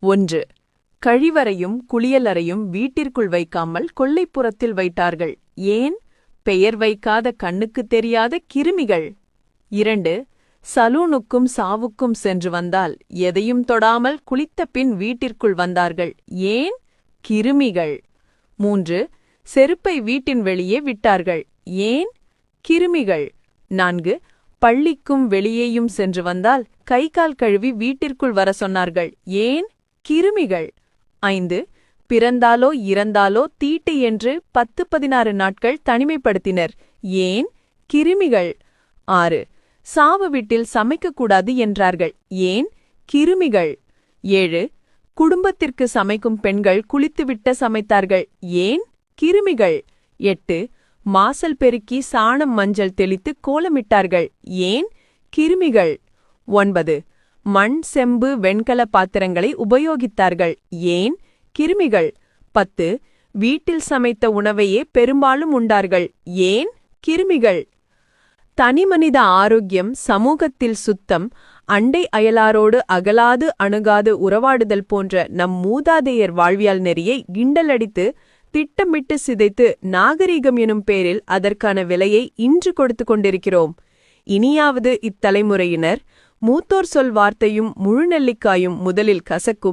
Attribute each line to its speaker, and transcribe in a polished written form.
Speaker 1: 1. கழிவறையும் குளியலறையும் வீட்டிற்குள் வைக்காமல் கொல்லைப்புறத்தில் வைத்தார்கள். ஏன்? பெயர் வைக்காத கண்ணுக்குத் தெரியாத கிருமிகள். 2. சலூனுக்கும் சாவுக்கும் சென்று வந்தால் எதையும் தொடாமல் குளித்த பின் வீட்டிற்குள் வந்தார்கள். ஏன்? கிருமிகள். 3. செருப்பை வீட்டின் வெளியே விட்டார்கள். ஏன்? கிருமிகள். 4. பள்ளிக்கும் வெளியேயும் சென்று வந்தால் கை கால் கழுவி வீட்டிற்குள் வர சொன்னார்கள். ஏன்? கிருமிகள். 5. பிறந்தாலோ இறந்தாலோ தீட்டு என்று 10-16 நாட்கள் தனிமைப்படுத்தினர். ஏன்? கிருமிகள். 6. சாவு வீட்டில் சமைக்கக்கூடாது என்றார்கள். ஏன்? கிருமிகள். 7. குடும்பத்திற்கு சமைக்கும் பெண்கள் குளித்துவிட்ட சமைத்தார்கள். ஏன்? கிருமிகள். 8. மாசல் பெருக்கி சாணம் மஞ்சள் தெளித்து கோலமிட்டார்கள். ஏன்? கிருமிகள். 9. மண் செம்பு வெண்கல பாத்திரங்களை உபயோகித்தார்கள். ஏன்? கிருமிகள். 10. வீட்டில் சமைத்த உணவையே பெரும்பாலும் உண்டார்கள். ஏன்? கிருமிகள். தனிமனித ஆரோக்கியம், சமூகத்தில் சுத்தம், அண்டை அயலாரோடு அகலாது அணுகாது உறவாடுதல் போன்ற நம் மூதாதையர் வாழ்வியல் நெறியை கிண்டலடித்து திட்டமிட்டு சிதைத்து நாகரீகம் எனும் பேரில் அதற்கான விலையை இன்று கொடுத்து கொண்டிருக்கிறோம். இனியாவது இத்தலைமுறையினர் மூத்தோர் சொல் வார்த்தையும் முழுநெல்லிக்காயும் முதலில் கசக்கும்,